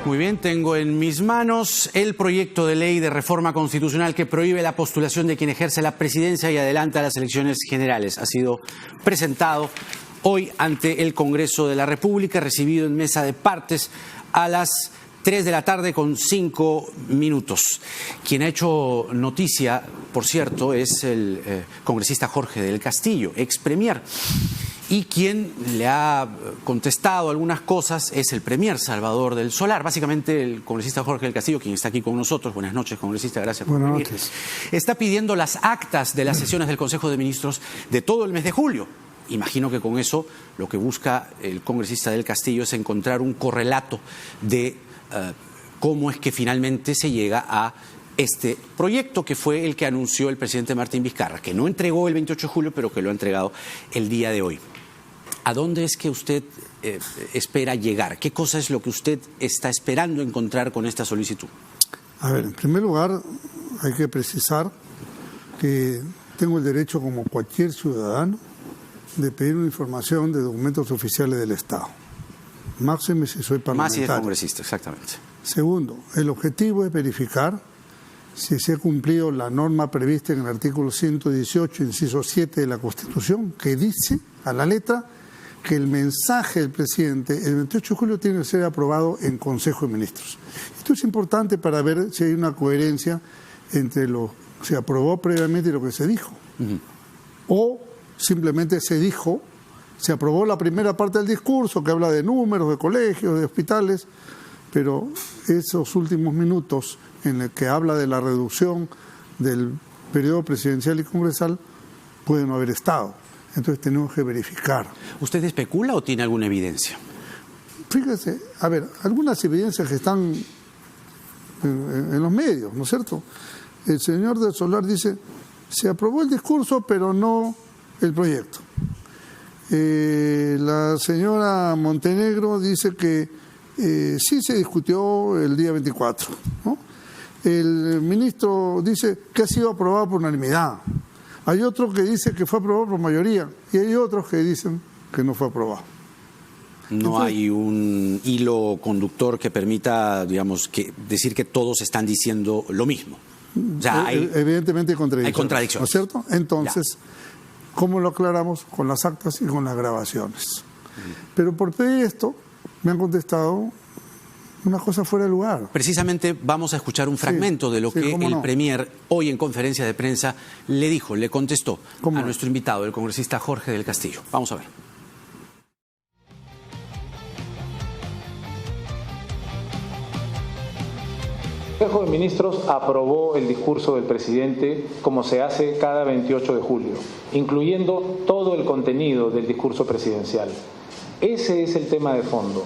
Muy bien, tengo en mis manos el proyecto de ley de reforma constitucional que prohíbe la postulación de quien ejerce la presidencia y adelanta las elecciones generales. Ha sido presentado hoy ante el Congreso de la República, recibido en mesa de partes a las 3 de la tarde con 5 minutos. Quien ha hecho noticia, por cierto, es el congresista Jorge del Castillo, ex premier. Y quien le ha contestado algunas cosas es el premier Salvador del Solar. Básicamente el congresista Jorge del Castillo, quien está aquí con nosotros. Buenas noches, congresista, gracias por venir. Está pidiendo las actas de las sesiones del Consejo de Ministros de todo el mes de julio. Imagino que con eso lo que busca el congresista del Castillo es encontrar un correlato de cómo es que finalmente se llega a este proyecto, que fue el que anunció el presidente Martín Vizcarra, que no entregó el 28 de julio, pero que lo ha entregado el día de hoy. ¿A dónde es que usted espera llegar? ¿Qué cosa es lo que usted está esperando encontrar con esta solicitud? A ver, en primer lugar, hay que precisar que tengo el derecho, como cualquier ciudadano, de pedir una información de documentos oficiales del Estado. Máxime si soy parlamentario. Más si es congresista, exactamente. Segundo, el objetivo es verificar si se ha cumplido la norma prevista en el artículo 118, inciso 7 de la Constitución, que dice a la letra que el mensaje del presidente el 28 de julio tiene que ser aprobado en Consejo de Ministros. Esto es importante para ver si hay una coherencia entre lo que se aprobó previamente y lo que se dijo. O simplemente se dijo, se aprobó la primera parte del discurso que habla de números, de colegios, de hospitales, pero esos últimos minutos en el que habla de la reducción del periodo presidencial y congresal pueden no haber estado. Entonces tenemos que verificar. ¿Usted especula o tiene alguna evidencia? Fíjese, a ver, algunas evidencias que están en los medios, ¿no es cierto? El señor del Solar dice, se aprobó el discurso pero no el proyecto. La señora Montenegro dice que sí se discutió el día 24, ¿no? El ministro dice que ha sido aprobado por unanimidad. Hay otro que dice que fue aprobado por mayoría y hay otros que dicen que no fue aprobado. No hay un hilo conductor que permita, digamos, decir que todos están diciendo lo mismo. O sea, evidentemente hay contradicciones. ¿No es cierto? Entonces, ¿cómo lo aclaramos? Con las actas y con las grabaciones. Pero por pedir esto, me han contestado una cosa fuera de lugar. Precisamente vamos a escuchar un fragmento de lo que el premier hoy en conferencia de prensa le dijo, le contestó a nuestro invitado, el congresista Jorge del Castillo. Vamos a ver. El Consejo de Ministros aprobó el discurso del presidente como se hace cada 28 de julio, incluyendo todo el contenido del discurso presidencial. Ese es el tema de fondo.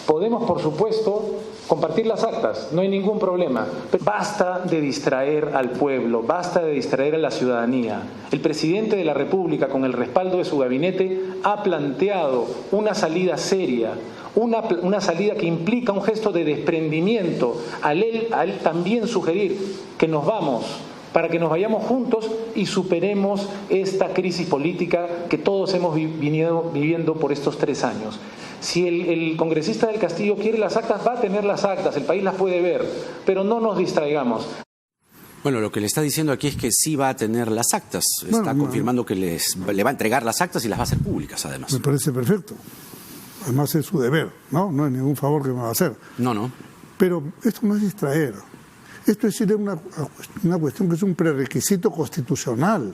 Podemos, por supuesto, compartir las actas, no hay ningún problema. Pero basta de distraer al pueblo, basta de distraer a la ciudadanía. El presidente de la República, con el respaldo de su gabinete, ha planteado una salida seria, una salida que implica un gesto de desprendimiento. A él también sugerir que nos vamos, para que nos vayamos juntos y superemos esta crisis política que todos hemos venido viviendo por estos 3 años. Si el congresista del Castillo quiere las actas, va a tener las actas, el país las puede ver, pero no nos distraigamos. Bueno, lo que le está diciendo aquí es que sí va a tener las actas. Está confirmando que le va a entregar las actas y las va a hacer públicas, además. Me parece perfecto. Además es su deber, ¿no? No es ningún favor que me va a hacer. No. Pero esto no es distraer. Esto es una cuestión que es un prerequisito constitucional.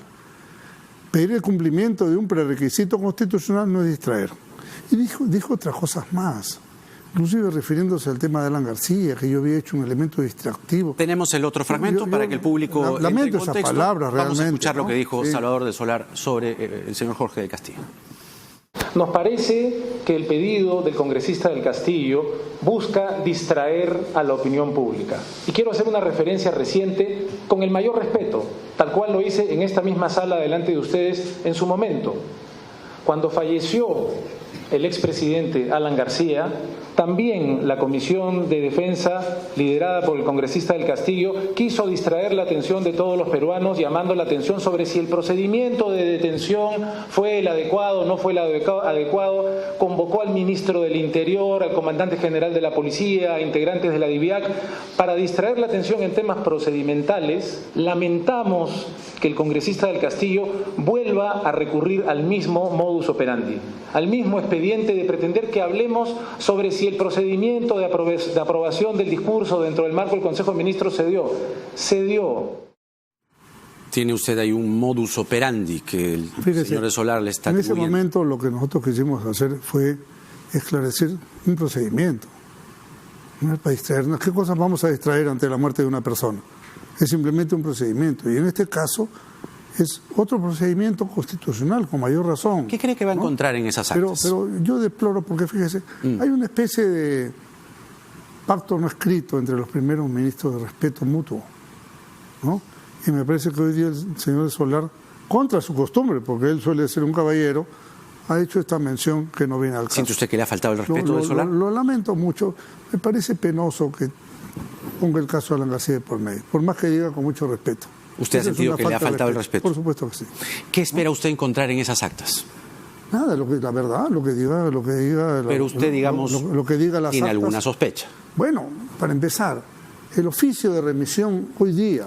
Pedir el cumplimiento de un prerequisito constitucional no es distraer. Y dijo otras cosas más, inclusive refiriéndose al tema de Alan García, que yo había hecho un elemento distractivo. Tenemos el otro fragmento para que el público lamento esas palabras realmente. Vamos a escuchar lo que dijo Salvador del Solar sobre el señor Jorge del Castillo. Nos parece que el pedido del congresista del Castillo busca distraer a la opinión pública. Y quiero hacer una referencia reciente con el mayor respeto, tal cual lo hice en esta misma sala delante de ustedes en su momento. Cuando falleció el expresidente Alan García, también la Comisión de Defensa, liderada por el congresista del Castillo, quiso distraer la atención de todos los peruanos, llamando la atención sobre si el procedimiento de detención fue el adecuado o no fue el adecuado. Convocó al ministro del Interior, al comandante general de la Policía, a integrantes de la DIVIAC, para distraer la atención en temas procedimentales. Lamentamos que el congresista del Castillo vuelva a recurrir al mismo modus operandi, al mismo expediente de pretender que hablemos sobre si el procedimiento de aprobación del discurso dentro del marco del Consejo de Ministros se dio. Tiene usted ahí un modus operandi que el señor de Solar le está atribuyendo. En ese momento lo que nosotros quisimos hacer fue esclarecer un procedimiento. No es para distraernos. ¿Qué cosas vamos a distraer ante la muerte de una persona? Es simplemente un procedimiento. Y en este caso es otro procedimiento constitucional, con mayor razón. ¿Qué cree que va a encontrar en esas actas? Pero yo deploro, porque fíjese, hay una especie de pacto no escrito entre los primeros ministros de respeto mutuo, ¿no? Y me parece que hoy día el señor de Solar, contra su costumbre, porque él suele ser un caballero, ha hecho esta mención que no viene al caso. ¿Siente usted que le ha faltado el respeto de Solar? Lo lamento mucho. Me parece penoso que ponga el caso de Alan García por medio, por más que diga con mucho respeto. ¿Usted ha sentido que le ha faltado el respeto? Por supuesto que sí. ¿Qué espera usted encontrar en esas actas? Nada, la verdad, lo que diga. Pero usted, digamos, lo que diga las tiene actas. alguna sospecha. Bueno, para empezar, el oficio de remisión hoy día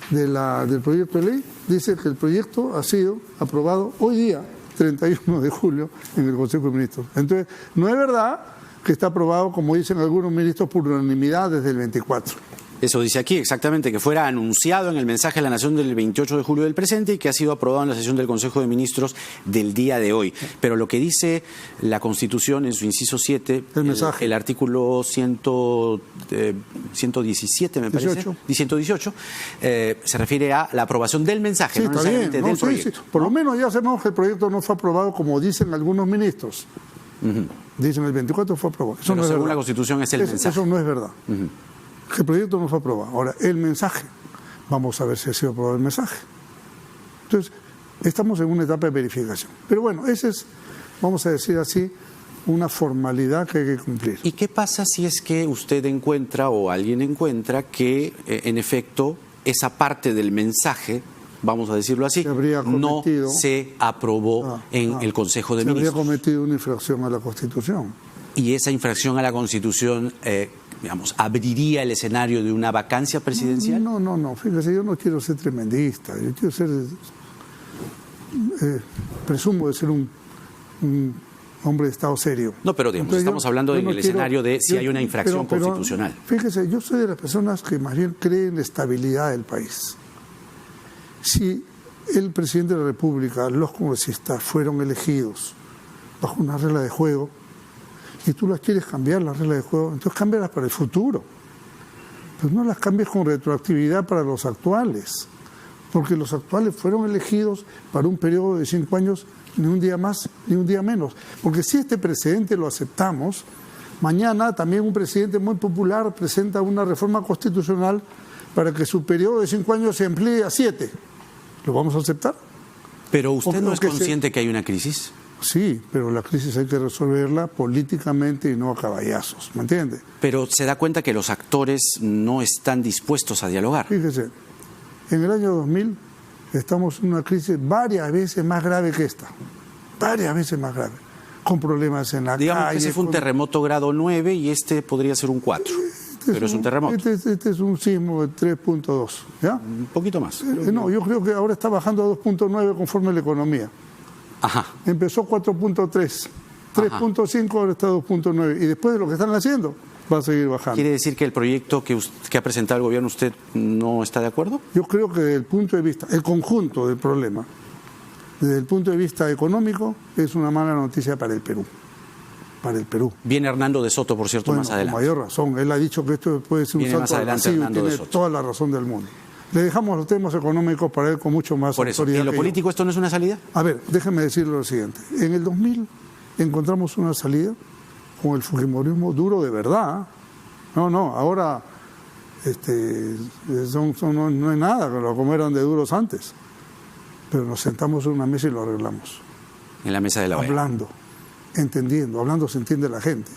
del proyecto de ley dice que el proyecto ha sido aprobado hoy día, 31 de julio, en el Consejo de Ministros. Entonces, no es verdad que está aprobado, como dicen algunos ministros, por unanimidad desde el 24. Eso dice aquí exactamente, que fuera anunciado en el mensaje a la Nación del 28 de julio del presente y que ha sido aprobado en la sesión del Consejo de Ministros del día de hoy. Pero lo que dice la Constitución en su inciso 7, el artículo 117, me parece, 118, se refiere a la aprobación del mensaje, sí, no necesariamente del proyecto. Sí. Por lo menos ya sabemos que el proyecto no fue aprobado como dicen algunos ministros. Dicen el 24 fue aprobado. Eso Pero no es según verdad. la Constitución es el mensaje. Eso no es verdad. El proyecto no fue aprobado. Ahora, el mensaje, vamos a ver si ha sido aprobado el mensaje. Entonces, estamos en una etapa de verificación. Pero bueno, esa es, vamos a decir así, una formalidad que hay que cumplir. ¿Y qué pasa si es que usted encuentra o alguien encuentra que, en efecto, esa parte del mensaje, vamos a decirlo así, no se aprobó en el Consejo de Ministros? Se habría cometido una infracción a la Constitución. Y esa infracción a la Constitución, digamos, ¿abriría el escenario de una vacancia presidencial? No. Fíjese, yo no quiero ser tremendista. Yo quiero ser... presumo de ser un hombre de Estado serio. No, pero digamos, estamos hablando en el escenario de si hay una infracción constitucional. Fíjese, yo soy de las personas que más bien creen en la estabilidad del país. Si el presidente de la República, los congresistas fueron elegidos bajo una regla de juego, y tú las quieres cambiar, las reglas de juego, entonces cámbialas para el futuro. Pues no las cambies con retroactividad para los actuales, porque los actuales fueron elegidos para un periodo de 5 años, ni un día más, ni un día menos. Porque si este precedente lo aceptamos, mañana también un presidente muy popular presenta una reforma constitucional para que su periodo de 5 años se amplíe a 7. ¿Lo vamos a aceptar? Pero usted no es consciente que hay una crisis. Sí, pero la crisis hay que resolverla políticamente y no a caballazos, ¿me entiende? Pero se da cuenta que los actores no están dispuestos a dialogar. Fíjese, en el año 2000 estamos en una crisis varias veces más grave que esta, varias veces más grave, con problemas en la calle. Digamos que ese fue un terremoto grado 9 y este podría ser un 4, pero es un terremoto. Este es un sismo de 3.2, ¿ya? Un poquito más. No, yo creo que ahora está bajando a 2.9 conforme la economía. Ajá. Empezó 4.3, 3.5, ahora está 2.9. Y después de lo que están haciendo, va a seguir bajando. ¿Quiere decir que el proyecto que ha presentado el gobierno usted no está de acuerdo? Yo creo que desde el punto de vista, el conjunto del problema, desde el punto de vista económico, es una mala noticia para el Perú. Para el Perú. Viene Hernando de Soto, por cierto, más adelante. Con mayor razón. Él ha dicho que esto puede ser un salto al vacío y tiene toda la razón del mundo. Le dejamos los temas económicos para él con mucho más autoridad. Por eso, ¿en lo político esto no es una salida? A ver, déjeme decirle lo siguiente. En el 2000 encontramos una salida con el fujimorismo duro de verdad. No, ahora no es nada, como eran de duros antes. Pero nos sentamos en una mesa y lo arreglamos. En la mesa de la OEA. Hablando. entendiendo, hablando se entiende la gente.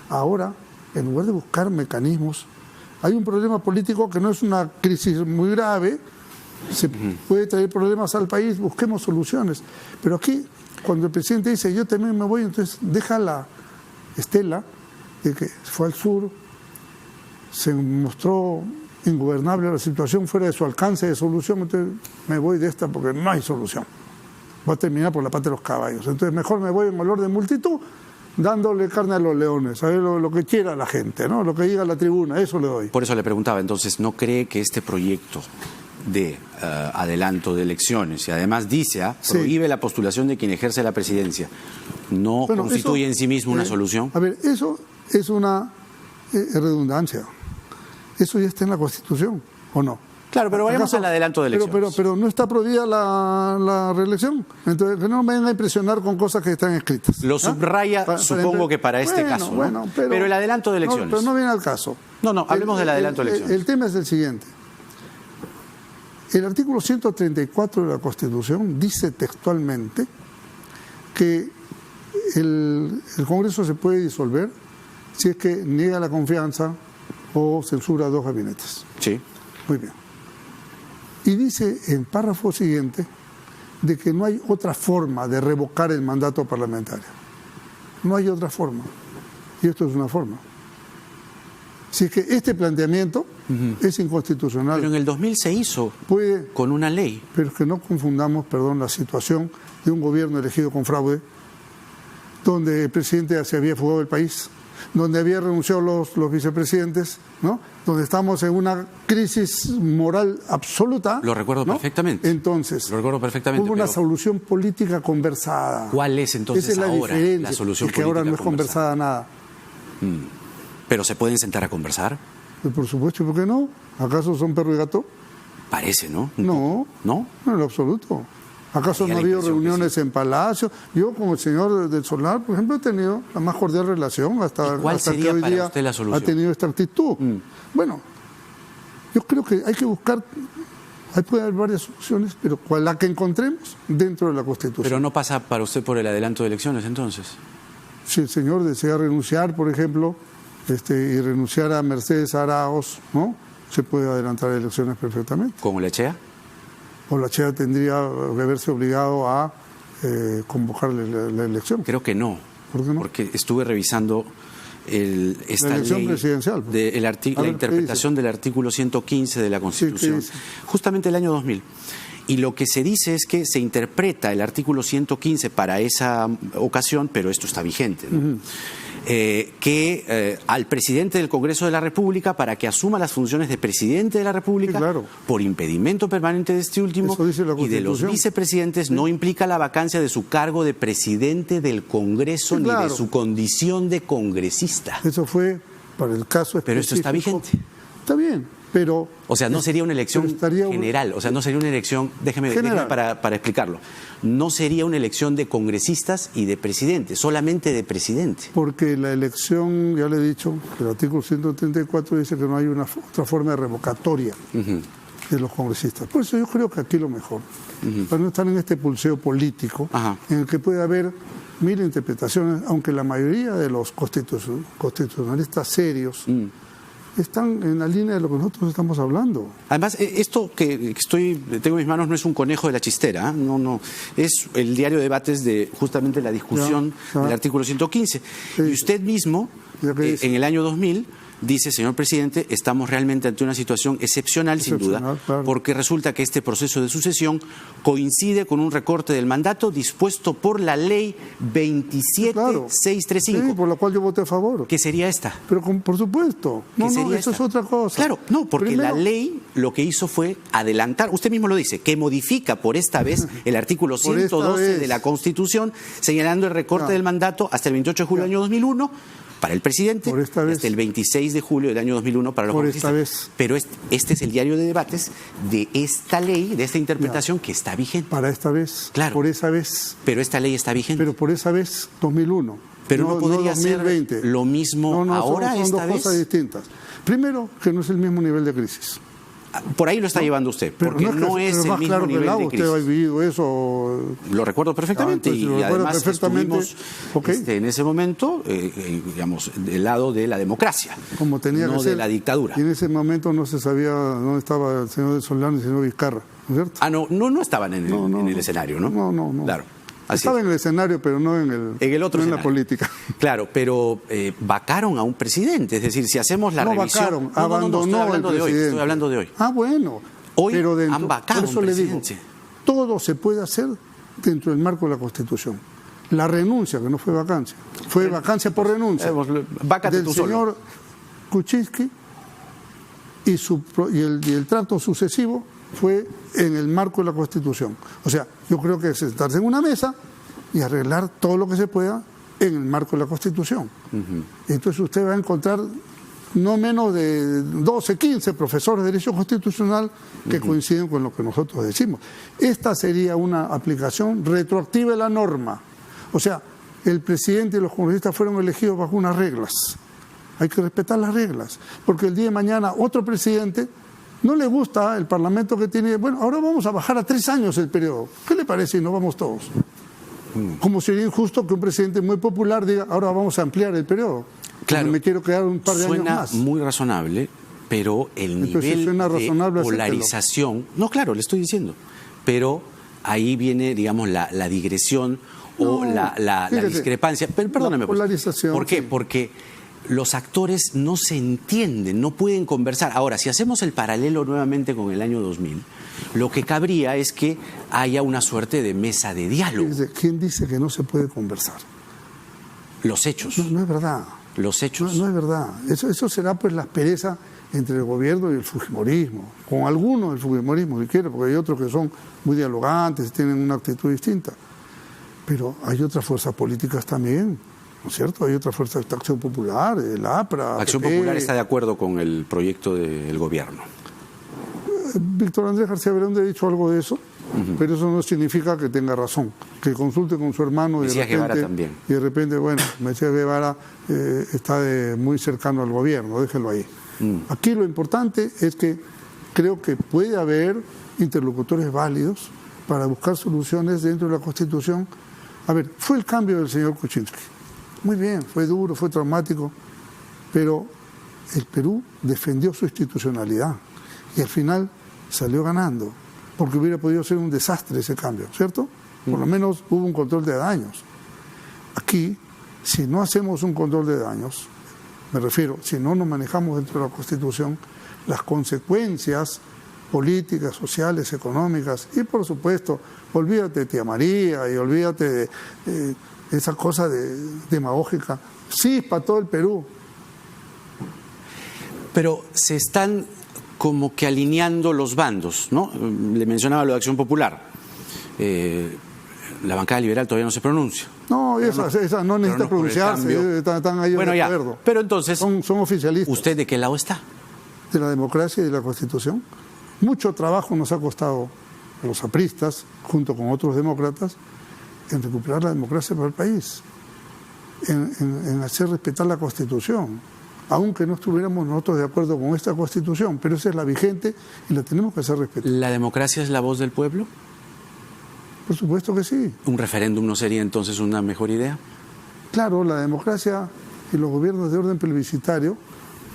Ahora, en lugar de buscar mecanismos, hay un problema político que no es una crisis muy grave, se puede traer problemas al país, busquemos soluciones. Pero aquí, cuando el presidente dice, yo también me voy, entonces deja la estela de que fue al sur, se mostró ingobernable la situación, fuera de su alcance de solución, entonces me voy de esta porque no hay solución. Va a terminar por la pata de los caballos. Entonces mejor me voy en olor de multitud, dándole carne a los leones, a ver lo que quiera la gente, ¿no? Lo que diga la tribuna, eso le doy. Por eso le preguntaba, entonces, ¿no cree que este proyecto de adelanto de elecciones, y además dice, prohíbe la postulación de quien ejerce la presidencia, no constituye en sí mismo una solución? A ver, eso es una redundancia. Eso ya está en la Constitución, ¿o no? Claro, pero vayamos al adelanto de elecciones. Pero no está prohibida la reelección. Entonces, que no me vengan a impresionar con cosas que están escritas. Lo subraya, supongo que para este caso, ¿no? Bueno, pero el adelanto de elecciones. No, pero no viene al caso. No, hablemos del adelanto de elecciones. El tema es el siguiente. El artículo 134 de la Constitución dice textualmente que el Congreso se puede disolver si es que niega la confianza o censura a 2 gabinetes. Sí. Muy bien. Y dice en párrafo siguiente de que no hay otra forma de revocar el mandato parlamentario. No hay otra forma. Y esto es una forma. Si es que este planteamiento es inconstitucional. Pero en el 2000 se hizo con una ley. Pero es que no confundamos, la situación de un gobierno elegido con fraude, donde el presidente se había fugado del país, donde había renunciado los vicepresidentes, ¿no? Donde estamos en una crisis moral absoluta. Lo recuerdo perfectamente. Entonces, lo recuerdo perfectamente. Hubo una solución política conversada. ¿Cuál es entonces Esa es ahora la solución política? Que ahora no es conversada nada. ¿Pero se pueden sentar a conversar? Pues por supuesto, ¿por qué no? ¿Acaso son perro y gato? Parece, ¿no? No, no en lo absoluto. ¿Acaso no ha habido reuniones en Palacio? Yo, como el señor del Solar, por ejemplo, he tenido la más cordial relación hasta que hoy día la solución? Ha tenido esta actitud. Bueno, yo creo que hay que buscar, puede haber varias soluciones, pero la que encontremos dentro de la Constitución. ¿Pero no pasa para usted por el adelanto de elecciones, entonces? Si el señor desea renunciar, por ejemplo, y renunciar a Mercedes Arauz, ¿no? Se puede adelantar elecciones perfectamente. ¿Como Lechea? O Lechea tendría que verse obligado a convocar la elección. Creo que no. ¿Por qué no? Porque estuve revisando esta la elección ley presidencial. La interpretación del artículo 115 de la Constitución, justamente el año 2000. Y lo que se dice es que se interpreta el artículo 115 para esa ocasión, pero esto está vigente, ¿no? Al presidente del Congreso de la República, para que asuma las funciones de presidente de la República, por impedimento permanente de este último y de los vicepresidentes, no implica la vacancia de su cargo de presidente del Congreso ni de su condición de congresista. Eso fue para el caso específico. Pero esto está vigente. Está bien, pero... O sea, no sería una elección general, o sea, no sería una elección, déjeme para explicarlo, no sería una elección de congresistas y de presidente, solamente de presidente. Porque la elección, ya le he dicho, el artículo 134 dice que no hay otra forma de revocatoria de los congresistas. Por eso yo creo que aquí lo mejor, para no estar en este pulseo político, en el que puede haber 1000 interpretaciones, aunque la mayoría de los constitucionalistas serios están en la línea de lo que nosotros estamos hablando. Además, esto que tengo en mis manos no es un conejo de la chistera, no, es el diario de debates de justamente la discusión del artículo 115. Y usted mismo, en el año 2000, dice, señor presidente, estamos realmente ante una situación excepcional, sin duda, porque resulta que este proceso de sucesión coincide con un recorte del mandato dispuesto por la ley 27635. Sí, por la cual yo voté a favor. ¿Qué sería esta? Pero por supuesto. Eso es otra cosa. Claro, no, porque la ley lo que hizo fue adelantar, usted mismo lo dice, que modifica por esta vez el artículo 112 de la Constitución, señalando el recorte del mandato hasta el 28 de julio del año 2001, para el presidente, hasta el 26 de julio del año 2001 para los congresistas. Pero este es el diario de debates de esta ley, de esta interpretación que está vigente. Para esta vez. Claro. Por esa vez. Pero esta ley está vigente. Pero por esa vez, 2001. Pero no podría ser lo mismo ahora, son dos cosas distintas. Primero, que no es el mismo nivel de crisis. Por ahí lo está llevando usted, porque no es el mismo nivel de crisis. Usted ha vivido eso. Lo recuerdo perfectamente, y además estuvimos en ese momento, digamos, del lado de la democracia, como tenía no que ser, de la dictadura. Y en ese momento no se sabía dónde estaba el señor de Solano y el señor Vizcarra, ¿no es cierto? No estaban en el escenario, ¿no? No. Claro. Estaba en el escenario, pero no en el otro, no en la política. Claro, pero vacaron a un presidente. Es decir, si hacemos la revisión... Abandonó al presidente. Estoy hablando de hoy. Bueno. Hoy pero han vacado a un presidente. Todo se puede hacer dentro del marco de la Constitución. La renuncia, que no fue vacancia, fue vacancia por renuncia, del señor Kuczynski, y el trato sucesivo fue en el marco de la Constitución. O sea, yo creo que es sentarse en una mesa y arreglar todo lo que se pueda en el marco de la Constitución. Entonces usted va a encontrar no menos de 12, 15 profesores de Derecho Constitucional que coinciden con lo que nosotros decimos. Esta sería una aplicación retroactiva de la norma. O sea, el presidente y los congresistas fueron elegidos bajo unas reglas. Hay que respetar las reglas, porque el día de mañana otro presidente no le gusta el Parlamento que tiene. Bueno, ahora vamos a bajar a 3 años el periodo. ¿Qué le parece si no vamos todos? Como sería injusto que un presidente muy popular diga, ahora vamos a ampliar el periodo. Claro, me quiero quedar un par de años más. Suena muy razonable, pero el nivel de polarización... No, claro, le estoy diciendo. Pero ahí viene, digamos, la digresión o la discrepancia. Pero perdóname. Polarización. ¿Por qué? Sí. Porque los actores no se entienden, no pueden conversar. Ahora, si hacemos el paralelo nuevamente con el año 2000, lo que cabría es que haya una suerte de mesa de diálogo. ¿Quién dice que no se puede conversar? Los hechos. No es verdad. Los hechos. No es verdad. Eso será pues la aspereza entre el gobierno y el fujimorismo. Con algunos del fujimorismo, si quiere, porque hay otros que son muy dialogantes, tienen una actitud distinta. Pero hay otras fuerzas políticas también, ¿no es cierto? Hay otras fuerzas de Acción Popular, el APRA, Acción PP. Popular está de acuerdo con el proyecto del gobierno. Víctor Andrés García Belaúnde ha dicho algo de eso, pero eso no significa que tenga razón. Que consulte con su hermano Mesías Guevara también. Y de repente, bueno, Mesías Guevara está muy cercano al gobierno, déjelo ahí. Aquí lo importante es que creo que puede haber interlocutores válidos para buscar soluciones dentro de la Constitución. A ver, fue el cambio del señor Kuczynski. Muy bien, fue duro, fue traumático, pero el Perú defendió su institucionalidad y al final salió ganando, porque hubiera podido ser un desastre ese cambio, ¿cierto? Por lo menos hubo un control de daños. Aquí, si no hacemos un control de daños, me refiero, si no nos manejamos dentro de la Constitución, las consecuencias políticas, sociales, económicas, y por supuesto, olvídate de Tía María y olvídate de esa cosa demagógica, sí, para todo el Perú. Pero se están como que alineando los bandos, ¿no? Le mencionaba lo de Acción Popular. La bancada liberal todavía no se pronuncia. No, esa no necesita pronunciarse, están ahí de acuerdo. Pero entonces, son oficialistas. ¿Usted de qué lado está? De la democracia y de la Constitución. Mucho trabajo nos ha costado a los apristas, junto con otros demócratas, en recuperar la democracia para el país, en hacer respetar la Constitución, aunque no estuviéramos nosotros de acuerdo con esta Constitución, pero esa es la vigente y la tenemos que hacer respetar. ¿La democracia es la voz del pueblo? Por supuesto que sí. ¿Un referéndum no sería entonces una mejor idea? Claro, la democracia y los gobiernos de orden plebiscitario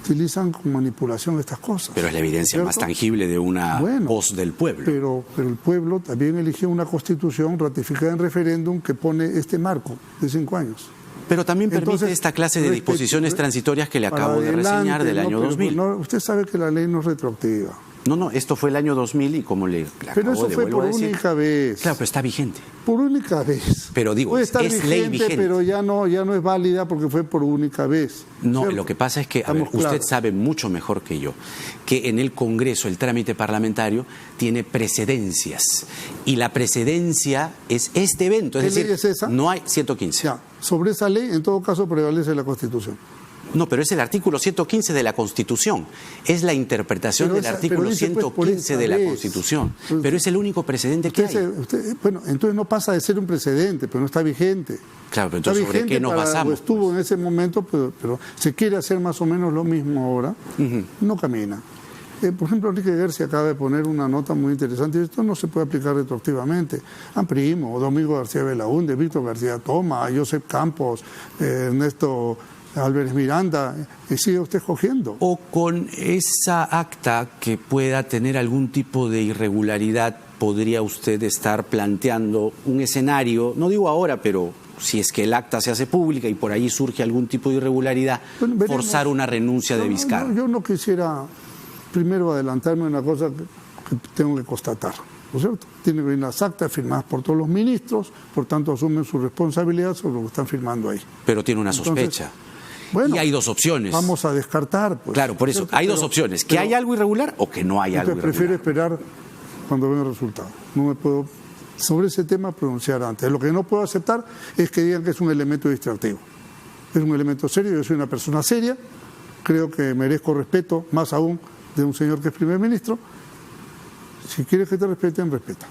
utilizan con manipulación estas cosas. Pero es la evidencia más tangible de una voz del pueblo. Pero el pueblo también eligió una Constitución ratificada en referéndum que pone este marco de 5 años. Pero también permite esta clase de disposiciones transitorias que le acabo de reseñar del año 2000. Usted sabe que la ley no es retroactiva. No, esto fue el año 2000 y como le acabo de decir... Pero eso fue por única vez. Claro, pero está vigente. Por única vez. Pero digo, puede estar es ley vigente. Pero ya no es válida porque fue por única vez. No, ¿cierto? Lo que pasa es que, usted sabe mucho mejor que yo, que en el Congreso el trámite parlamentario tiene precedencias. Y la precedencia es este evento. Es decir, ley es esa? No hay 115. Ya, sobre esa ley, en todo caso, prevalece la Constitución. No, pero es el artículo 115 de la Constitución. Es la interpretación del artículo 115 de la Constitución. Pero es el único precedente que hay. Bueno, entonces no pasa de ser un precedente, pero no está vigente. Claro, pero entonces ¿sobre qué nos basamos? Estuvo en ese momento, pero se quiere hacer más o menos lo mismo ahora. No camina. Por ejemplo, Enrique García acaba de poner una nota muy interesante, y esto no se puede aplicar retroactivamente. Primo, Domingo García Belaúnde, Víctor García Toma, Josep Campos, Ernesto Álvarez Miranda, y sigue usted cogiendo. O con esa acta que pueda tener algún tipo de irregularidad, podría usted estar planteando un escenario, no digo ahora, pero si es que el acta se hace pública y por ahí surge algún tipo de irregularidad, bueno, forzar una renuncia de Vizcarra. Yo no quisiera primero adelantarme a una cosa que tengo que constatar, ¿no es cierto? Tienen que venir las actas firmadas por todos los ministros, por tanto asumen su responsabilidad sobre lo que están firmando ahí. Pero tiene una sospecha. Bueno, y hay dos opciones. Vamos a descartar. Pues, claro, por eso, hay dos opciones, que hay algo irregular o que no hay algo irregular. Prefiero esperar cuando venga el resultado. No me puedo, sobre ese tema, pronunciar antes. Lo que no puedo aceptar es que digan que es un elemento distractivo. Es un elemento serio, yo soy una persona seria, creo que merezco respeto, más aún de un señor que es primer ministro. Si quieres que te respeten, respeta.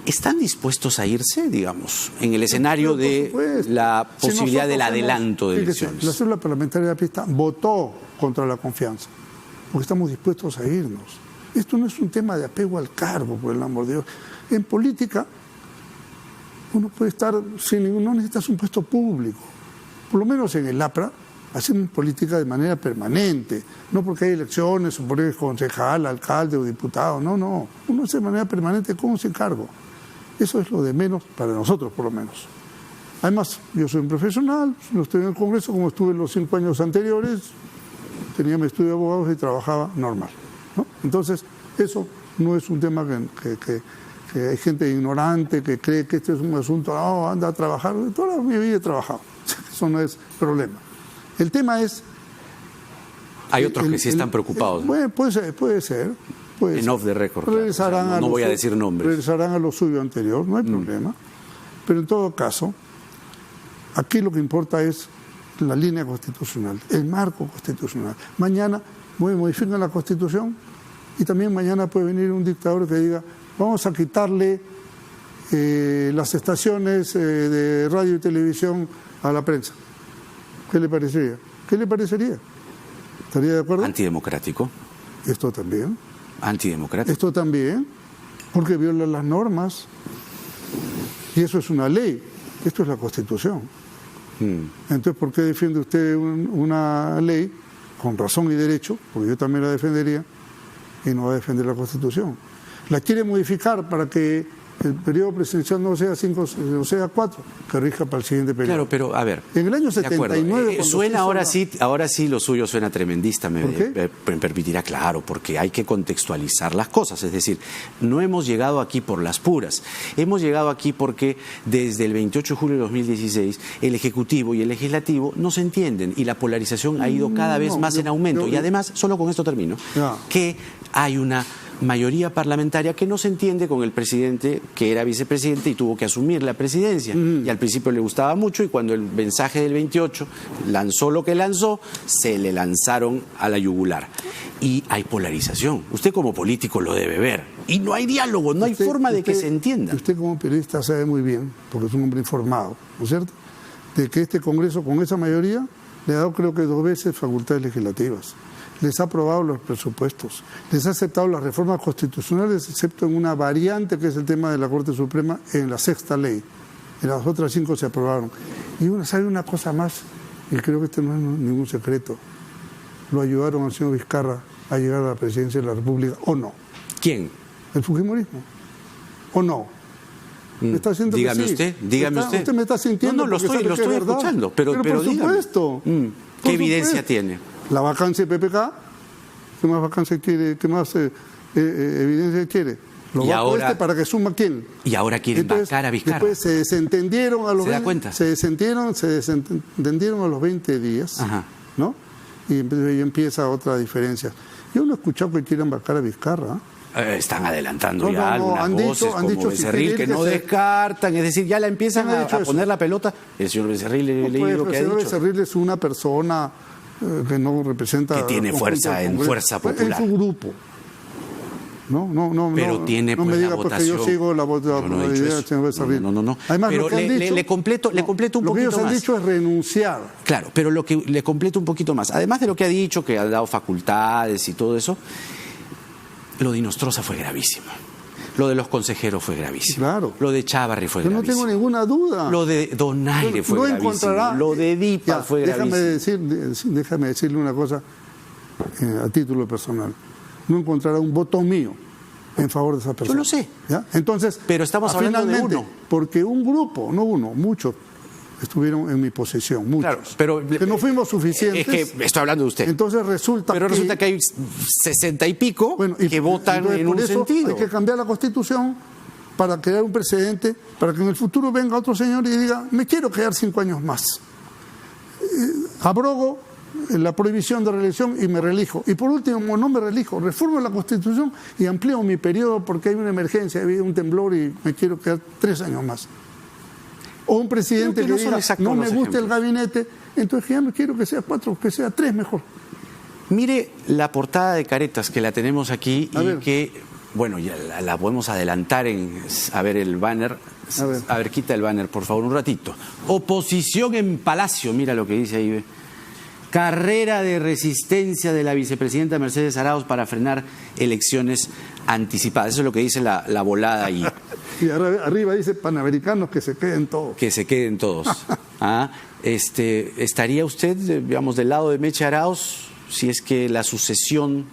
¿Están dispuestos a irse, digamos, en el escenario de la posibilidad del adelanto de elecciones? La célula parlamentaria de la pista votó contra la confianza, porque estamos dispuestos a irnos. Esto no es un tema de apego al cargo, por el amor de Dios. En política, uno puede estar no necesitas un puesto público. Por lo menos en el APRA, hacemos política de manera permanente, no porque hay elecciones o porque es concejal, alcalde o diputado, no. Uno hace de manera permanente con ese cargo. Eso es lo de menos para nosotros, por lo menos. Además, yo soy un profesional, no estoy en el Congreso como estuve en los 5 años anteriores, tenía mi estudio de abogados y trabajaba normal, ¿no? Entonces, eso no es un tema que hay gente ignorante que cree que este es un asunto, anda a trabajar, toda mi vida he trabajado, eso no es problema. El tema es... Hay otros que sí están preocupados. Bueno, puede ser. En off the record. Regresarán, claro. No voy a decir nombres. Regresarán a lo suyo anterior, no hay problema. Pero en todo caso, aquí lo que importa es la línea constitucional, el marco constitucional. Mañana modifican la Constitución y también mañana puede venir un dictador que diga vamos a quitarle las estaciones de radio y televisión a la prensa. ¿Qué le parecería? ¿Estaría de acuerdo? Antidemocrático. Esto también. Antidemocrático. Esto también, porque viola las normas. Y eso es una ley. Esto es la Constitución. Entonces, ¿por qué defiende usted una ley con razón y derecho? Porque yo también la defendería y no va a defender la Constitución. La quiere modificar para que el periodo presidencial no sea 5, o sea 4, que rija para el siguiente periodo. Claro, pero a ver. En el año 79... suena ahora sí lo suyo suena tremendista, me permitirá, claro, porque hay que contextualizar las cosas. Es decir, no hemos llegado aquí por las puras. Hemos llegado aquí porque desde el 28 de julio de 2016 el Ejecutivo y el Legislativo no se entienden y la polarización ha ido cada vez más en aumento. Y además, solo con esto termino, que hay una mayoría parlamentaria que no se entiende con el presidente que era vicepresidente y tuvo que asumir la presidencia. Y al principio le gustaba mucho y cuando el mensaje del 28 lanzó lo que lanzó, se le lanzaron a la yugular. Y hay polarización. Usted como político lo debe ver. Y no hay diálogo, no hay forma de que se entienda. Usted como periodista sabe muy bien, porque es un hombre informado, ¿no es cierto?, de que este Congreso con esa mayoría le ha dado creo que 2 veces facultades legislativas. Les ha aprobado los presupuestos, les ha aceptado las reformas constitucionales, excepto en una variante que es el tema de la Corte Suprema en la 6ª ley. En las otras 5 se aprobaron. Y sabe una cosa más, y creo que este no es ningún secreto. Lo ayudaron al señor Vizcarra a llegar a la presidencia de la República, ¿o no? ¿Quién? El fujimorismo. ¿O no? ¿Me está haciendo dígame que sí? usted. Usted me está sintiendo. No, lo estoy escuchando, pero por supuesto. ¿Qué evidencia tiene? La vacancia de PPK, ¿qué más vacancia quiere? ¿Qué más evidencia quiere? Lo vaco para que suma quién. Y ahora quieren vacar a Vizcarra. Después se desentendieron a los 20 cuenta? Se desentendieron a los 20 días. Ajá. ¿No? Y empieza otra diferencia. Yo no he escuchado que quieran vacar a Vizcarra. Están adelantando algunas voces como Becerril que no descartan, es decir, ya la empiezan a poner la pelota. El señor Becerril le leí lo que ha dicho. El señor Becerril es una persona que no representa... Que tiene fuerza popular. En su grupo. Pero tiene no pues me diga la porque votación. yo sigo la idea del señor Becerril. No. Además, pero lo que han dicho, le completo un poquito más. Lo que ellos han dicho es renunciar. Claro, pero lo que le completo un poquito más. Además de lo que ha dicho, que ha dado facultades y todo eso, lo de Inostroza fue gravísimo. Lo de los consejeros fue gravísimo. Claro. Lo de Chávarri fue Yo no gravísimo. tengo ninguna duda. Lo de Donaire fue gravísimo. Encontrará, lo de Dipa fue gravísimo. Déjame decirle una cosa a título personal. No encontrará un voto mío en favor de esa persona. Yo lo sé. ¿Ya? Entonces, pero estamos hablando de uno. Porque un grupo, no uno, muchos estuvieron en mi posesión, muchos. Claro, pero que no fuimos suficientes. Es que estoy hablando de usted. Entonces resulta que hay 60 y pico que votan en un sentido. Hay que cambiar la Constitución para crear un precedente, para que en el futuro venga otro señor y diga, me quiero quedar 5 años más. Abrogo la prohibición de reelección y me reelijo. Y por último, no me reelijo, reformo la Constitución y amplío mi periodo porque hay una emergencia, hay un temblor y me quiero quedar 3 años más. O un presidente que diga, no me gusta el gabinete, entonces ya no quiero que sea 4, que sea 3 mejor. Mire la portada de Caretas que la tenemos aquí que, bueno, ya la podemos adelantar a ver el banner. A ver, quita el banner, por favor, un ratito. Oposición en Palacio, mira lo que dice ahí, ve. Carrera de resistencia de la vicepresidenta Mercedes Arauz para frenar elecciones anticipadas. Eso es lo que dice la volada ahí. Y arriba dice panamericanos que se queden todos. Que se queden todos. ¿Estaría usted, digamos, del lado de Meche Arauz si es que la sucesión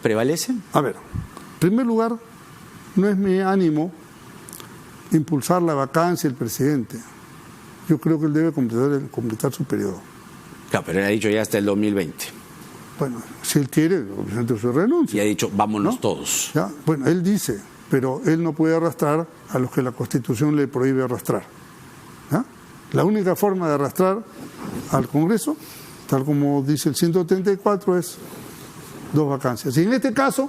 prevalece? A ver, en primer lugar, no es mi ánimo impulsar la vacancia del presidente. Yo creo que él debe completar su periodo. Claro, pero él ha dicho ya hasta el 2020. Bueno, si él quiere, presente su renuncia. Y ha dicho, vámonos todos. ¿Ya? Bueno, él dice, pero él no puede arrastrar a los que la Constitución le prohíbe arrastrar. ¿Ya? La única forma de arrastrar al Congreso, tal como dice el 134, es 2 vacancias. Y en este caso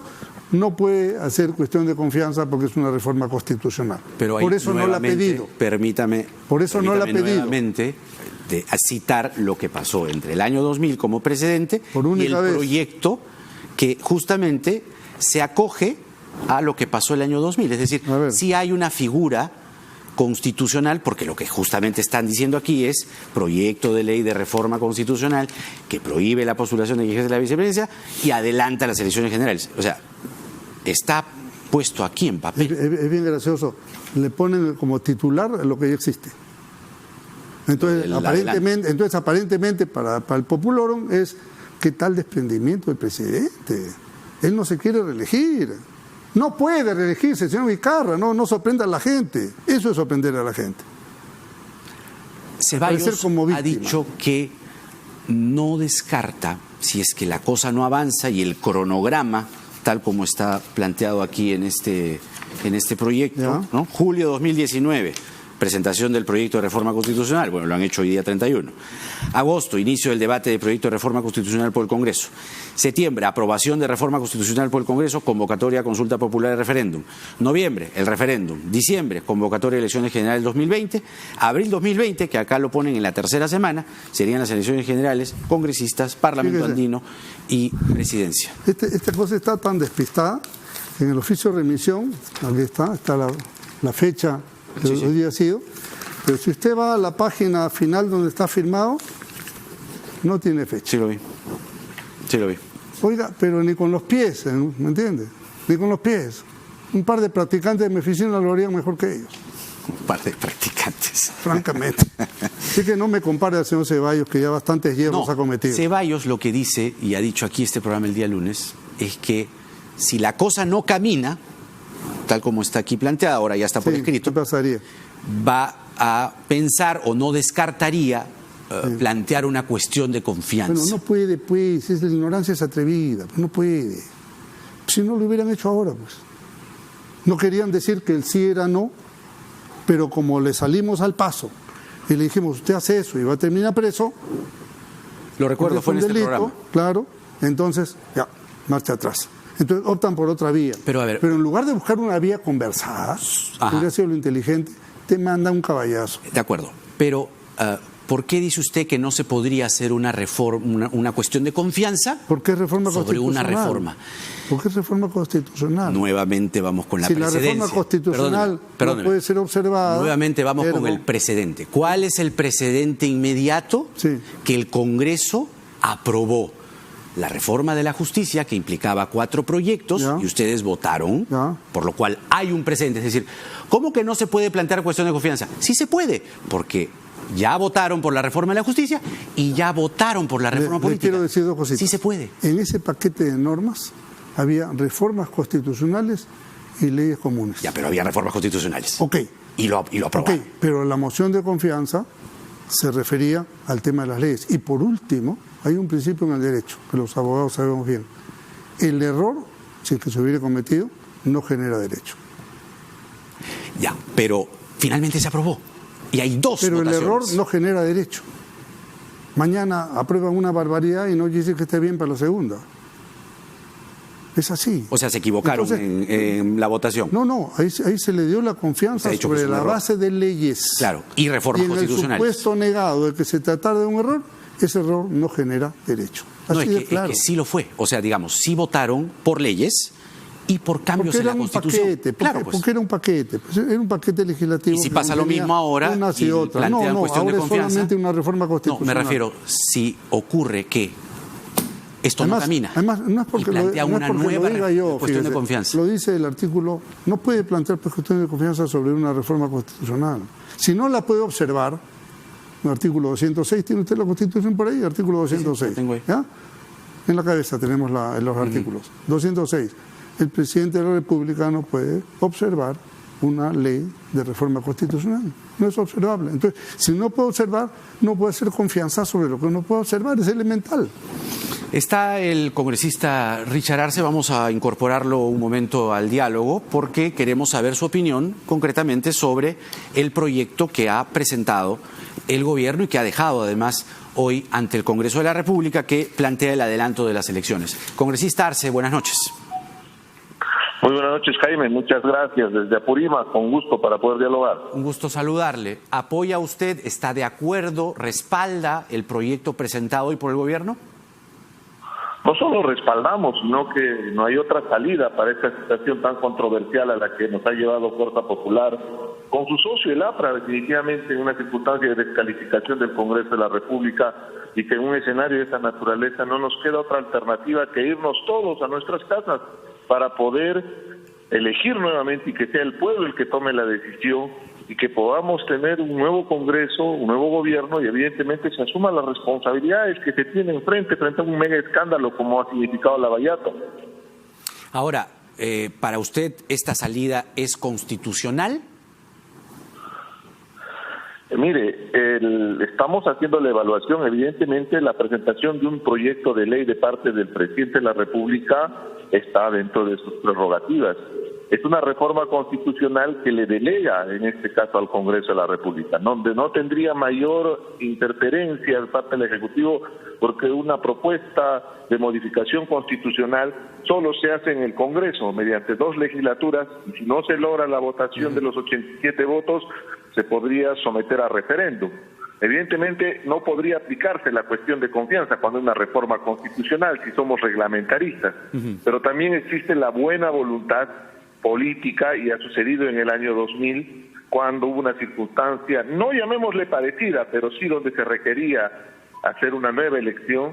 no puede hacer cuestión de confianza porque es una reforma constitucional. Pero por eso no la ha pedido. Permítame nuevamente de citar lo que pasó entre el año 2000 como precedente y el proyecto que justamente se acoge a lo que pasó el año 2000. Es decir, si hay una figura constitucional, porque lo que justamente están diciendo aquí es proyecto de ley de reforma constitucional que prohíbe la postulación de quien ejerce la vicepresidencia y adelanta las elecciones generales. O sea, está puesto aquí en papel. Es bien gracioso. Le ponen como titular lo que ya existe. Entonces, aparentemente para el Populorum es qué tal desprendimiento del presidente. Él no se quiere reelegir. No puede reelegirse, señor Vizcarra. No sorprenda a la gente. Eso es sorprender a la gente. Ceballos ha dicho que no descarta, si es que la cosa no avanza y el cronograma, tal como está planteado aquí en este proyecto, ¿no? Julio 2019. Presentación del proyecto de reforma constitucional, bueno, lo han hecho hoy día 31. Agosto, inicio del debate del proyecto de reforma constitucional por el Congreso. Septiembre, aprobación de reforma constitucional por el Congreso, convocatoria a consulta popular y referéndum. Noviembre, el referéndum. Diciembre, convocatoria de elecciones generales 2020. Abril 2020, que acá lo ponen en la tercera semana, serían las elecciones generales, congresistas, Parlamento andino y presidencia. Esta cosa está tan despistada que en el oficio de remisión, aquí está la fecha que hoy día ha sido, pero si usted va a la página final donde está firmado, no tiene fecha. Sí lo vi. Oiga, pero ni con los pies, ¿me entiende? Ni con los pies. Un par de practicantes de mi oficina lo harían mejor que ellos. Un par de practicantes. Francamente. Así que no me compare al señor Ceballos, que ya bastantes hierros ha cometido. Ceballos lo que dice, y ha dicho aquí este programa el día lunes, es que si la cosa no camina, tal como está aquí planteada, ahora ya está por escrito, ¿qué pasaría? Va a pensar o no descartaría plantear una cuestión de confianza. Bueno, no puede, pues, la ignorancia es atrevida, no puede. Si no lo hubieran hecho ahora, pues. No querían decir que el sí era no, pero como le salimos al paso y le dijimos, usted hace eso y va a terminar preso. Lo recuerdo, fue en este programa. Claro, entonces, ya, marcha atrás. Entonces optan por otra vía. Pero en lugar de buscar una vía conversada, que hubiera sido lo inteligente, te manda un caballazo. De acuerdo, pero ¿por qué dice usted que no se podría hacer una reforma, una cuestión de confianza? ¿Por qué reforma sobre constitucional? Una reforma? ¿Por qué reforma constitucional? Nuevamente vamos con la si precedencia. La reforma constitucional perdóneme. No puede ser observada. Nuevamente vamos con el precedente. ¿Cuál es el precedente inmediato? Sí. Que el Congreso aprobó la reforma de la justicia, que implicaba 4 proyectos, y ustedes votaron, por lo cual hay un precedente. Es decir, ¿cómo que no se puede plantear cuestión de confianza? Sí se puede, porque ya votaron por la reforma de la justicia y ya votaron por la reforma política. Quiero decir 2 cositas. Sí se puede. En ese paquete de normas había reformas constitucionales y leyes comunes. Ya, pero había reformas constitucionales. Ok. Y lo aprobaron. Ok, pero la moción de confianza se refería al tema de las leyes. Y por último, hay un principio en el derecho, que los abogados sabemos bien. El error, si es que se hubiera cometido, no genera derecho. Ya, pero finalmente se aprobó. Y hay 2 Pero votaciones. el error no genera derecho. Mañana aprueban una barbaridad y no dice que esté bien para la segunda. Es así. O sea, se equivocaron. Entonces, en la votación. No, ahí se le dio la confianza sobre la base de leyes. Claro, y reformas constitucionales. Y en el supuesto negado de que se tratara de un error, ese error no genera derecho. Así de claro. Es que sí lo fue. O sea, digamos, sí votaron por leyes y por cambios en la Constitución. Porque era un paquete. Era un paquete legislativo. Y si pasa lo mismo ahora unas y otras. plantean cuestión de confianza. Ahora es solamente una reforma constitucional. No, me refiero, si ocurre que esto además, no camina. Además, no es porque, lo diga yo, cuestión fíjese, de confianza. Lo dice el artículo, no puede plantear cuestiones de confianza sobre una reforma constitucional. Si no la puede observar, el artículo 206, tiene usted la Constitución por ahí, artículo 206. Sí, tengo ahí. ¿Ya? En la cabeza tenemos los artículos. 206. El presidente de la República no puede observar una ley de reforma constitucional. No es observable. Entonces, si no puede observar, no puede hacer confianza sobre lo que no puede observar. Es elemental. Está el congresista Richard Arce, vamos a incorporarlo un momento al diálogo porque queremos saber su opinión concretamente sobre el proyecto que ha presentado el gobierno y que ha dejado además hoy ante el Congreso de la República, que plantea el adelanto de las elecciones. Congresista Arce, buenas noches. Muy buenas noches, Jaime. Muchas gracias. Desde Apurímac, con gusto para poder dialogar. Un gusto saludarle. ¿Apoya usted, está de acuerdo, respalda el proyecto presentado hoy por el gobierno? No solo respaldamos, sino que no hay otra salida para esta situación tan controversial a la que nos ha llevado Fuerza Popular con su socio el APRA, definitivamente en una circunstancia de descalificación del Congreso de la República, y que en un escenario de esta naturaleza no nos queda otra alternativa que irnos todos a nuestras casas para poder elegir nuevamente y que sea el pueblo el que tome la decisión y que podamos tener un nuevo Congreso, un nuevo gobierno y evidentemente se asuman las responsabilidades que se tienen frente a un mega escándalo como ha significado Lavallato. Ahora, ¿para usted esta salida es constitucional? Mire, estamos haciendo la evaluación, evidentemente la presentación de un proyecto de ley de parte del presidente de la República está dentro de sus prerrogativas. Es una reforma constitucional que le delega, en este caso, al Congreso de la República, donde no tendría mayor interferencia de parte del Ejecutivo, porque una propuesta de modificación constitucional solo se hace en el Congreso, mediante 2 legislaturas, y si no se logra la votación de los 87 votos, se podría someter a referéndum. Evidentemente no podría aplicarse la cuestión de confianza cuando es una reforma constitucional, si somos reglamentaristas, pero también existe la buena voluntad política, y ha sucedido en el año 2000, cuando hubo una circunstancia, no llamémosle parecida, pero sí donde se requería hacer una nueva elección,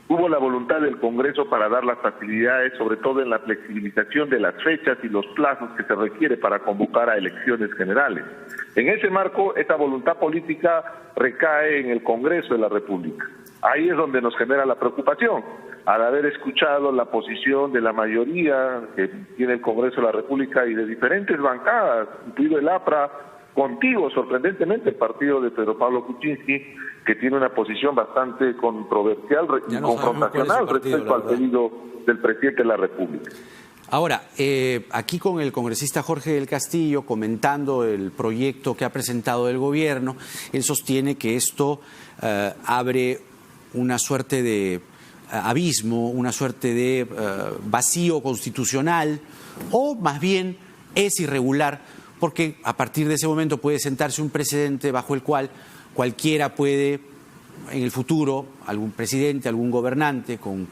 hubo la voluntad del Congreso para dar las facilidades, sobre todo en la flexibilización de las fechas y los plazos que se requiere para convocar a elecciones generales. En ese marco, esa voluntad política recae en el Congreso de la República. Ahí es donde nos genera la preocupación, al haber escuchado la posición de la mayoría que tiene el Congreso de la República y de diferentes bancadas, incluido el APRA, contigo, sorprendentemente, el partido de Pedro Pablo Kuczynski, que tiene una posición bastante controversial y confrontacional respecto al pedido del presidente de la República. Ahora, aquí con el congresista Jorge del Castillo comentando el proyecto que ha presentado el gobierno, él sostiene que esto abre una suerte de abismo, una suerte de vacío constitucional, o más bien es irregular, porque a partir de ese momento puede sentarse un precedente bajo el cual cualquiera puede, en el futuro, algún presidente, algún gobernante con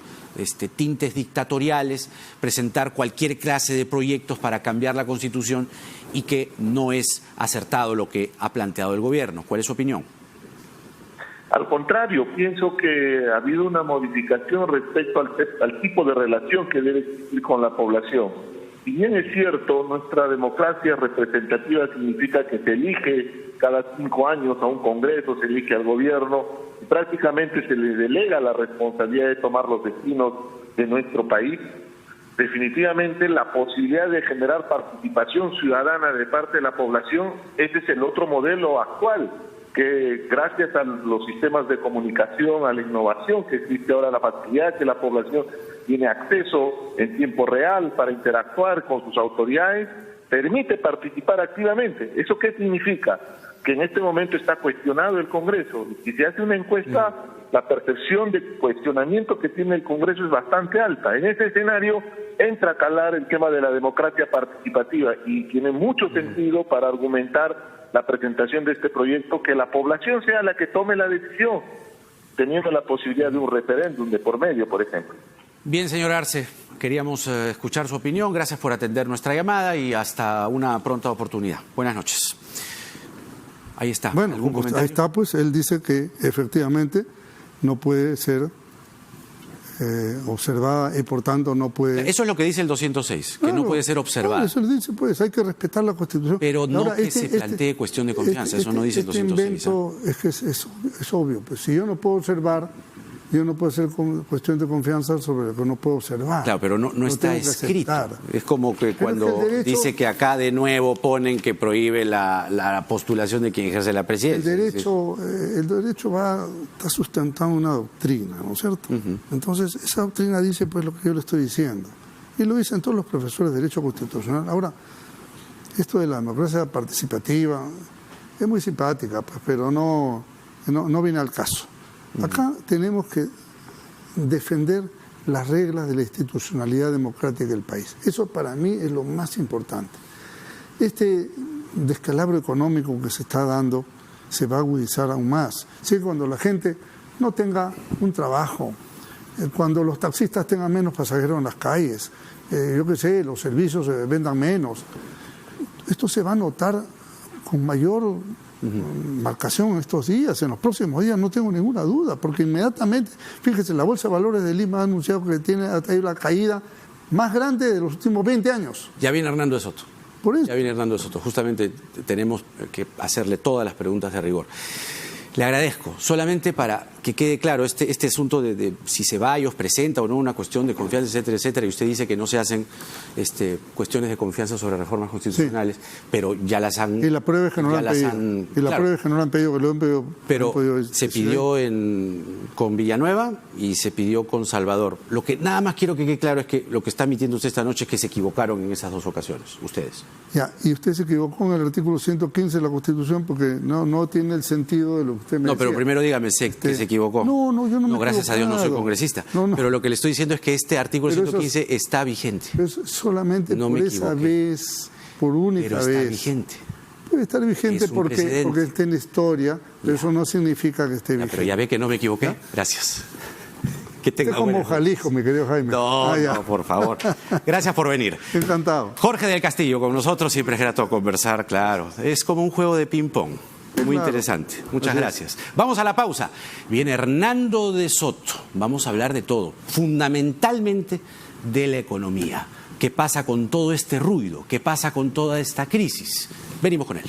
tintes dictatoriales, presentar cualquier clase de proyectos para cambiar la Constitución y que no es acertado lo que ha planteado el gobierno. ¿Cuál es su opinión? Al contrario, pienso que ha habido una modificación respecto al tipo de relación que debe existir con la población. Si bien es cierto, nuestra democracia representativa significa que se elige cada 5 años a un Congreso, se elige al gobierno y prácticamente se le delega la responsabilidad de tomar los destinos de nuestro país. Definitivamente la posibilidad de generar participación ciudadana de parte de la población, ese es el otro modelo actual, que gracias a los sistemas de comunicación, a la innovación que existe ahora, la facilidad que la población tiene acceso en tiempo real para interactuar con sus autoridades, permite participar activamente. ¿Eso qué significa? Que en este momento está cuestionado el Congreso. Si se hace una encuesta, la percepción de cuestionamiento que tiene el Congreso es bastante alta. En ese escenario entra a calar el tema de la democracia participativa y tiene mucho sentido para argumentar la presentación de este proyecto, que la población sea la que tome la decisión, teniendo la posibilidad de un referéndum de por medio, por ejemplo. Bien, señor Arce, queríamos escuchar su opinión. Gracias por atender nuestra llamada y hasta una pronta oportunidad. Buenas noches. Ahí está. Bueno, pues, ahí está, pues él dice que efectivamente no puede ser observada y por tanto no puede... Eso es lo que dice el 206, que claro, no puede ser observada. Claro, eso dice, pues hay que respetar la Constitución. Pero no ahora, que se plantee cuestión de confianza, eso no dice el 206. Invento, es que es obvio, pues si yo no puedo observar, yo no puedo hacer cuestión de confianza sobre lo que no puedo observar. Claro, pero no está escrito. Es como que cuando dice que acá de nuevo ponen que prohíbe la postulación de quien ejerce la presidencia. El derecho está sustentado en una doctrina, ¿no es cierto? Entonces, esa doctrina dice pues lo que yo le estoy diciendo. Y lo dicen todos los profesores de Derecho Constitucional. Ahora, esto de la democracia participativa es muy simpática, pues, pero no viene al caso. Acá tenemos que defender las reglas de la institucionalidad democrática del país. Eso para mí es lo más importante. Este descalabro económico que se está dando se va a agudizar aún más. ¿Sí? Cuando la gente no tenga un trabajo, cuando los taxistas tengan menos pasajeros en las calles, yo qué sé, los servicios se vendan menos, esto se va a notar con mayor marcación estos días, en los próximos días, no tengo ninguna duda, porque inmediatamente, fíjese, la Bolsa de Valores de Lima ha anunciado que tiene la caída más grande de los últimos 20 años. Ya viene Hernando de Soto. Por eso. Ya viene Hernando de Soto. Justamente tenemos que hacerle todas las preguntas de rigor. Le agradezco, solamente para que quede claro este asunto de si Ceballos presenta o no una cuestión de confianza, etcétera, etcétera, y usted dice que no se hacen cuestiones de confianza sobre reformas constitucionales, sí, pero ya las han... Y la prueba es que no la han pedido. Y la prueba es que no la han pedido, que lo han pedido. Pero se pidió con Villanueva y se pidió con Salvador. Lo que nada más quiero que quede claro es que lo que está emitiendo usted esta noche es que se equivocaron en esas dos ocasiones, ustedes. Ya, y usted se equivocó en el artículo 115 de la Constitución porque no tiene el sentido de lo que usted me decía. No, pero primero dígame que se equivocó. No, yo no me he gracias a Dios no soy congresista. No. Pero lo que le estoy diciendo es que este artículo 115 está vigente. Pero eso solamente no por esa vez, por única vez. Pero está vigente. Puede estar vigente porque está en la historia, pero eso no significa que esté vigente. Pero ya ve que no me equivoqué. ¿Ya? Gracias. Que tenga como Jalisco, mi querido Jaime. No, por favor. Gracias por venir. Encantado. Jorge del Castillo con nosotros, siempre es grato conversar, claro. Es como un juego de ping-pong. Muy interesante. Muchas gracias. Vamos a la pausa. Viene Hernando de Soto. Vamos a hablar de todo, fundamentalmente de la economía. ¿Qué pasa con todo este ruido? ¿Qué pasa con toda esta crisis? Venimos con él.